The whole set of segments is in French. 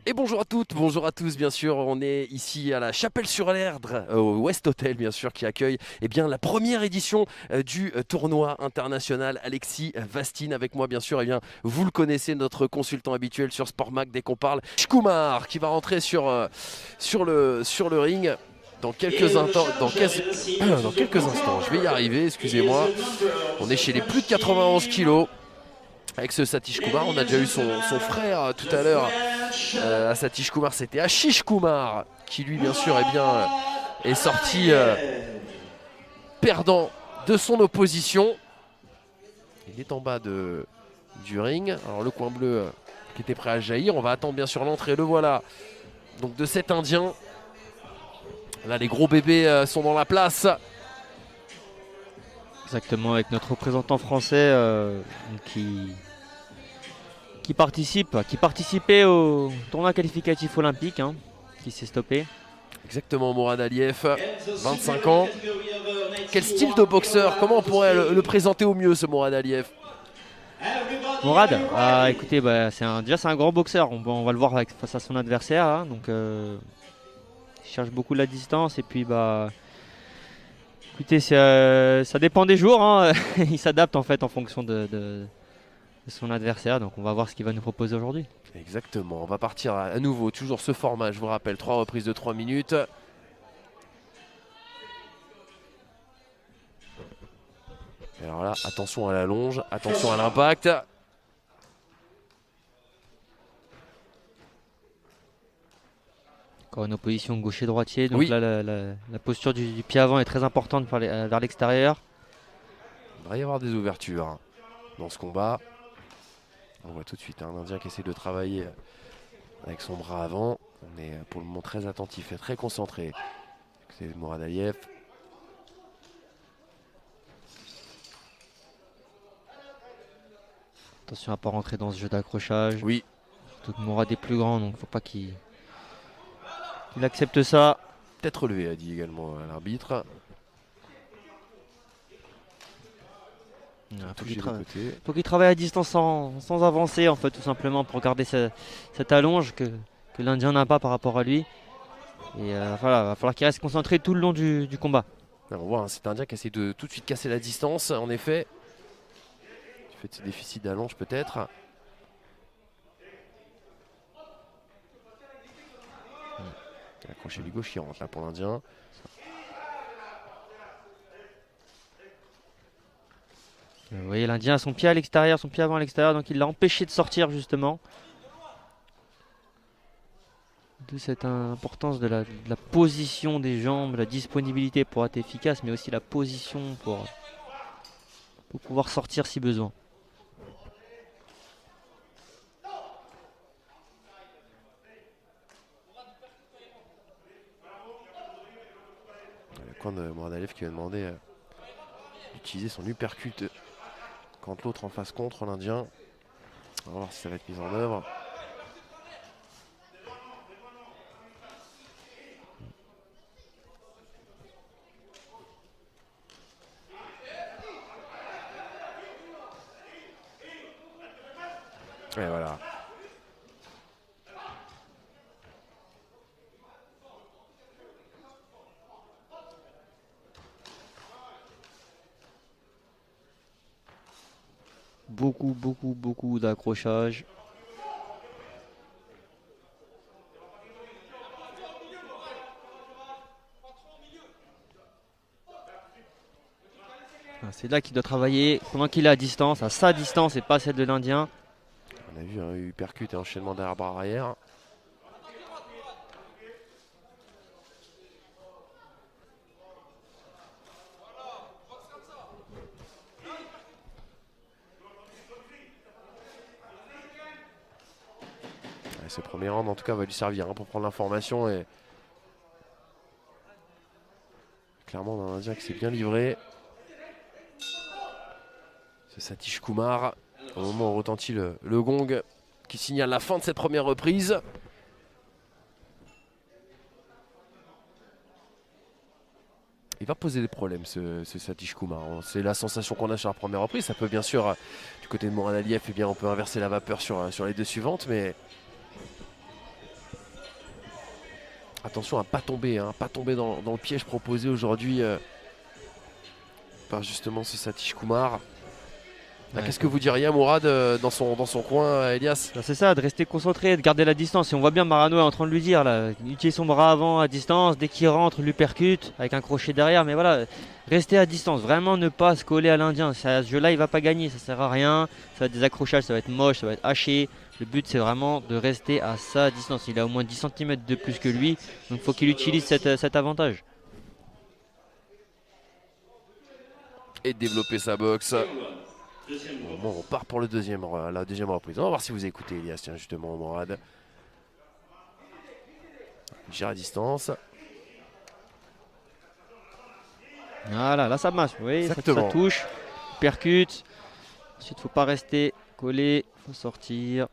Et bonjour à toutes, bonjour à tous, bien sûr. On est ici à la Chapelle-sur-Erdre, au West Hotel, bien sûr, qui accueille la première édition du tournoi international. Alexis Vastine avec moi, bien sûr. Vous le connaissez, notre consultant habituel sur Sportmac dès qu'on parle. Shkumar qui va rentrer sur le ring. Dans quelques instants, je vais y arriver, excusez-moi. On est chez les plus de 91 kilos avec ce Satish Kumar. On a déjà eu son frère tout à l'heure à Satish Kumar, c'était Ashish Kumar qui lui bien sûr est sorti perdant de son opposition. Il est en bas du ring. Alors le coin bleu qui était prêt à jaillir. On va attendre bien sûr l'entrée, le voilà. Donc de cet Indien. Là les gros bébés sont dans la place. Exactement, avec notre représentant français qui participait au tournoi qualificatif olympique, qui s'est stoppé. Exactement, Mourad Aliev, 25 ans. Quel style de boxeur? Comment on pourrait le présenter au mieux, ce Mourad Aliev? Mourad, écoutez, déjà c'est un grand boxeur, on va le voir face à son adversaire, il cherche beaucoup la distance et puis écoutez, ça dépend des jours, il s'adapte en fait en fonction de son adversaire, donc on va voir ce qu'il va nous proposer aujourd'hui. Exactement, on va partir à nouveau, toujours ce format, je vous rappelle, 3 reprises de 3 minutes. Et alors là, attention à la longe, attention à l'impact. Encore une opposition gaucher-droitier, donc Oui. là la posture du pied avant est très importante vers l'extérieur. Il va y avoir des ouvertures dans ce combat. On voit tout de suite un Indien qui essaie de travailler avec son bras avant. On est pour le moment très attentif et très concentré. C'est Mourad Aliev. Attention à ne pas rentrer dans ce jeu d'accrochage. Oui. Surtout que Mourad est plus grand, donc il ne faut pas qu'il accepte ça. Tête relevée, a dit également l'arbitre. Il faut qu'il travaille à distance sans avancer, en fait, tout simplement pour garder cette allonge que l'Indien n'a pas par rapport à lui. Et voilà, il va falloir qu'il reste concentré tout le long du combat. Alors, on voit cet Indien qui essaie de tout de suite casser la distance, en effet. Du fait de ses déficits d'allonge peut-être. Accroché du gauche qui rentre là pour l'Indien. Vous voyez, l'Indien a son pied à l'extérieur, son pied avant à l'extérieur, donc il l'a empêché de sortir justement. De cette importance de la position des jambes, la disponibilité pour être efficace, mais aussi la position pour pouvoir sortir si besoin. Le coin de Mourad Aliev qui va demander d'utiliser son uppercut quand l'autre en face contre l'Indien. On va voir si ça va être mis en œuvre. Et voilà. Beaucoup d'accrochage. C'est là qu'il doit travailler pendant qu'il est à distance, à sa distance et pas celle de l'Indien. On a vu un uppercut et enchaînement derrière barre arrière. Et ce premier round en tout cas va lui servir pour prendre l'information et clairement on a un Indien qui s'est bien livré. C'est Satish Kumar. Au moment où retentit le gong qui signale la fin de cette première reprise. Il va poser des problèmes ce Satish Kumar. C'est la sensation qu'on a sur la première reprise. Ça peut bien sûr, du côté de Mourad Aliev, on peut inverser la vapeur sur les deux suivantes, mais Attention à pas tomber, hein, pas tomber dans le piège proposé aujourd'hui par justement ce Satish Kumar. Ouais, qu'est-ce que vous diriez à Mourad dans son coin, Elias? C'est ça, de rester concentré, de garder la distance. Et on voit bien Marano est en train de lui dire, là, utilise son bras avant à distance, dès qu'il rentre, lui percute avec un crochet derrière. Mais voilà, rester à distance, vraiment ne pas se coller à l'Indien. Ce jeu-là, il va pas gagner, ça sert à rien. Ça va être des accrochages, ça va être moche, ça va être haché. Le but, c'est vraiment de rester à sa distance. Il a au moins 10 cm de plus que lui, donc il faut qu'il utilise cet avantage. Et développer sa boxe. Bon, on part pour la deuxième reprise. On va voir si vous écoutez Elias, tiens, justement, Mourad. Gère à distance. Voilà, là ça marche, oui, ça touche, percute. Ensuite, faut pas rester collé, faut sortir.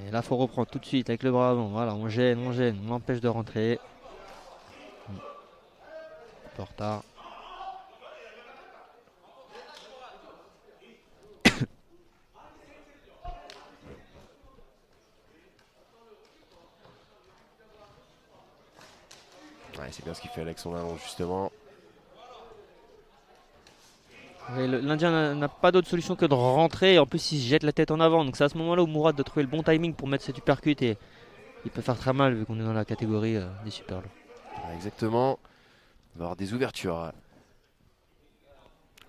Et là, faut reprendre tout de suite avec le bras avant. Voilà, on gêne, on empêche de rentrer. Un peu en retard. Ouais, c'est bien ce qu'il fait avec son allonge, justement. L'Indien n'a pas d'autre solution que de rentrer. Et en plus, il se jette la tête en avant. Donc, c'est à ce moment-là où Mourad doit trouver le bon timing pour mettre cet uppercut. Et il peut faire très mal vu qu'on est dans la catégorie des super lourds. Ouais, exactement. Il va y avoir des ouvertures.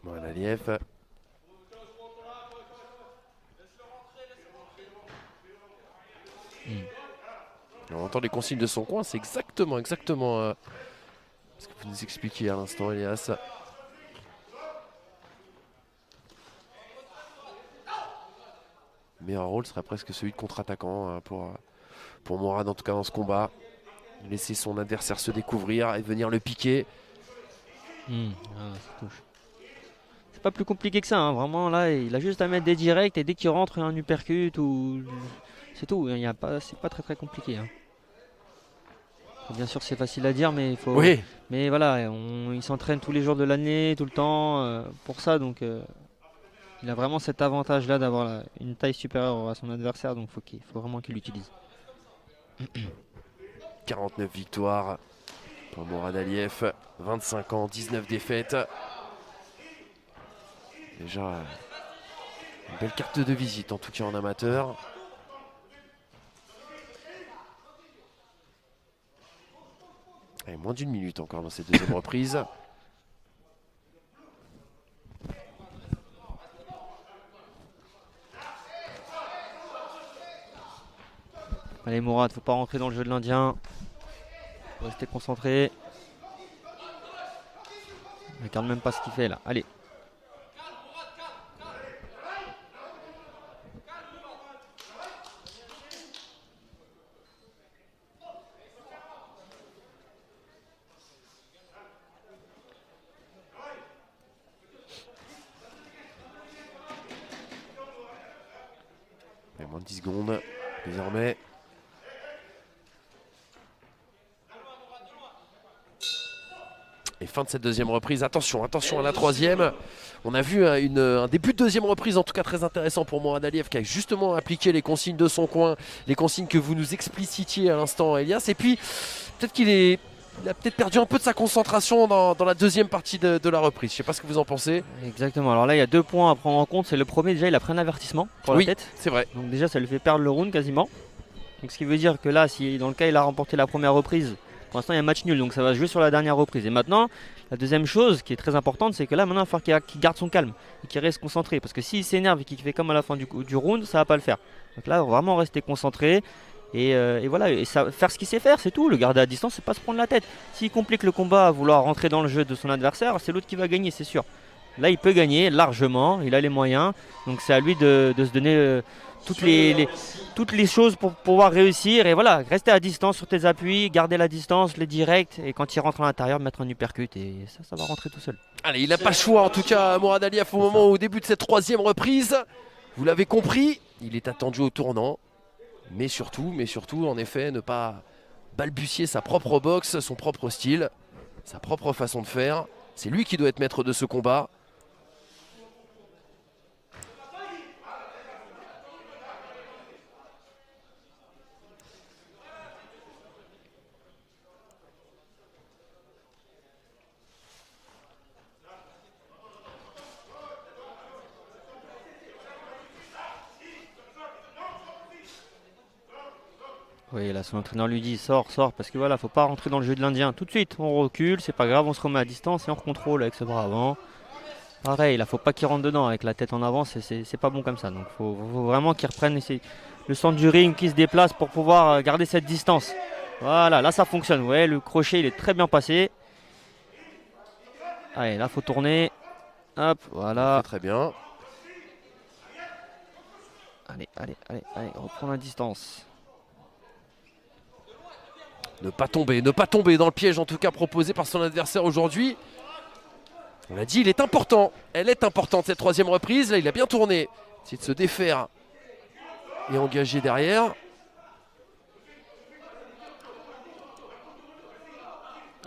Mourad Aliev. On entend les consignes de son coin, c'est exactement ce que vous nous expliquiez à l'instant, Elias. Le meilleur rôle serait presque celui de contre-attaquant pour Mourad, en tout cas dans ce combat. Laisser son adversaire se découvrir et venir le piquer. Ça touche. C'est pas plus compliqué que ça, hein. Vraiment là, il a juste à mettre des directs et dès qu'il rentre un uppercut ou c'est tout. C'est pas très compliqué. Hein. Bien sûr, c'est facile à dire, mais il faut. Oui. Mais voilà, il s'entraîne tous les jours de l'année, tout le temps pour ça, donc il a vraiment cet avantage-là d'avoir une taille supérieure à son adversaire, donc il faut vraiment qu'il l'utilise. 49 victoires pour Mourad Aliev, 25 ans, 19 défaites. Déjà une belle carte de visite, en tout cas en amateur. Et moins d'une minute encore dans cette deuxième reprise. Allez Mourad, faut pas rentrer dans le jeu de l'Indien. Faut rester concentré. Il regarde même pas ce qu'il fait là. Allez. Et moins de 10 secondes désormais. Et fin de cette deuxième reprise. Attention à la troisième. On a vu un début de deuxième reprise, en tout cas très intéressant pour Mourad Aliev, qui a justement appliqué les consignes de son coin, les consignes que vous nous explicitiez à l'instant, Elias. Et puis, peut-être qu'il a peut-être perdu un peu de sa concentration dans la deuxième partie de la reprise. Je ne sais pas ce que vous en pensez. Exactement. Alors là, il y a 2 points à prendre en compte. C'est le premier, déjà, il a pris un avertissement pour la tête. C'est vrai. Donc déjà, ça lui fait perdre le round quasiment. Donc ce qui veut dire que là, si dans le cas il a remporté la première reprise, pour l'instant il y a un match nul, donc ça va se jouer sur la dernière reprise. Et maintenant, la deuxième chose qui est très importante, c'est que là maintenant il va falloir qu'il garde son calme et qu'il reste concentré. Parce que s'il s'énerve et qu'il fait comme à la fin du round, ça va pas le faire. Donc là, vraiment rester concentré et voilà, et faire ce qu'il sait faire, c'est tout. Le garder à distance, c'est pas se prendre la tête. S'il complique le combat à vouloir rentrer dans le jeu de son adversaire, c'est l'autre qui va gagner, c'est sûr. Là, il peut gagner largement, il a les moyens, donc c'est à lui de se donner toutes les choses pour pouvoir réussir. Et voilà, rester à distance sur tes appuis, garder la distance, les directs, et quand il rentre à l'intérieur, mettre un uppercut, et ça va rentrer tout seul. Allez, il n'a pas le choix, en tout cas, Mourad Aliev, au début de cette troisième reprise. Vous l'avez compris, il est attendu au tournant, mais surtout, en effet, ne pas balbutier sa propre boxe, son propre style, sa propre façon de faire. C'est lui qui doit être maître de ce combat. Oui, là son entraîneur lui dit sors, parce que voilà, faut pas rentrer dans le jeu de l'Indien. Tout de suite, on recule, c'est pas grave, on se remet à distance et on contrôle avec ce bras avant. Pareil, là faut pas qu'il rentre dedans avec la tête en avant, c'est pas bon comme ça. Donc faut vraiment qu'il reprenne le centre du ring, qui se déplace pour pouvoir garder cette distance. Voilà, là ça fonctionne. Vous voyez, le crochet il est très bien passé. Allez, là faut tourner. Hop, voilà. Très bien. Allez, reprendre la distance. Ne pas tomber dans le piège en tout cas proposé par son adversaire aujourd'hui. On l'a dit, il est important. Elle est importante cette troisième reprise. Là, il a bien tourné. Essayer de se défaire et engager derrière.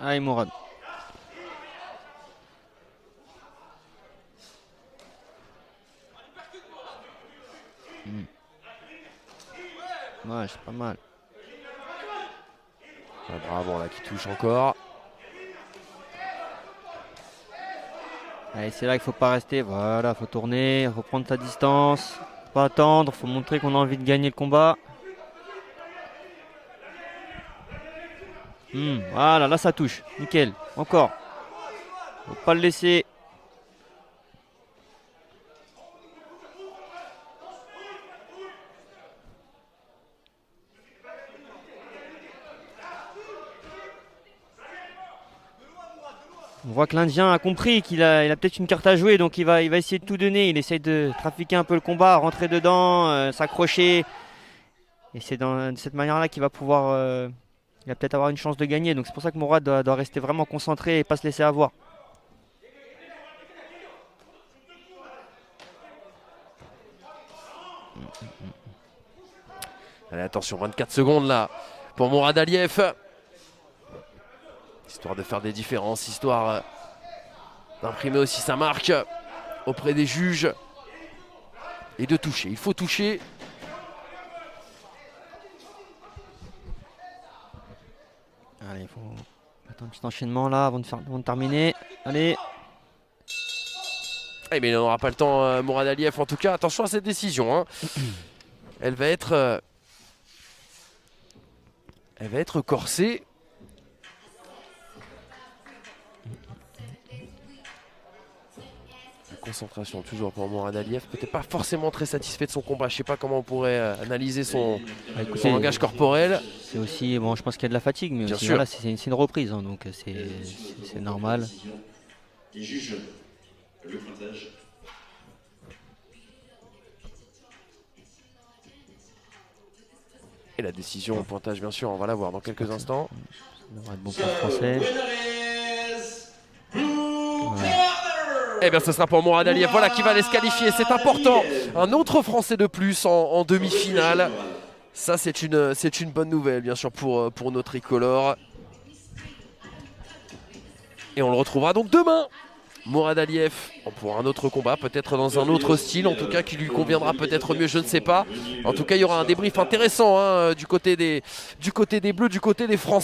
Allez, Mourad. Ouais, c'est pas mal. Ah, bravo, là qui touche encore. Allez, c'est là qu'il faut pas rester. Voilà, faut tourner, faut prendre sa distance, faut pas attendre, faut montrer qu'on a envie de gagner le combat. Voilà, là ça touche, nickel. Encore. Faut pas le laisser. On voit que l'Indien a compris qu'il a peut-être une carte à jouer, donc il va essayer de tout donner. Il essaye de trafiquer un peu le combat, rentrer dedans, s'accrocher. Et c'est de cette manière-là qu'il va pouvoir, il va peut-être avoir une chance de gagner. Donc c'est pour ça que Mourad doit rester vraiment concentré et pas se laisser avoir. Allez, attention, 24 secondes là pour Mourad Aliev. Histoire de faire des différences, histoire d'imprimer aussi sa marque auprès des juges et de toucher. Il faut toucher. Allez, il faut mettre un petit enchaînement là avant de terminer. Allez. Eh mais il n'aura pas le temps, Mourad Aliev. En tout cas, attention à cette décision. Hein. Elle va être corsée. Concentration toujours pour Mourad Aliev, peut-être pas forcément très satisfait de son combat. Je sais pas comment on pourrait analyser son langage corporel. C'est aussi, bon, je pense qu'il y a de la fatigue, mais aussi, voilà, c'est une reprise, hein, donc c'est normal. Les juges, le pointage. Et la décision au pointage, bien sûr, on va la voir dans quelques instants. Ça devrait être bon pour le français. Eh bien, ce sera pour Mourad Aliev, voilà, qui va aller se qualifier. C'est important. Un autre Français de plus en demi-finale. Ça, c'est une bonne nouvelle, bien sûr, pour nos tricolores. Et on le retrouvera donc demain. Mourad Aliev pour un autre combat, peut-être dans un autre style, en tout cas qui lui conviendra peut-être mieux, je ne sais pas. En tout cas, il y aura un débrief intéressant hein, du côté des Bleus, du côté des Français.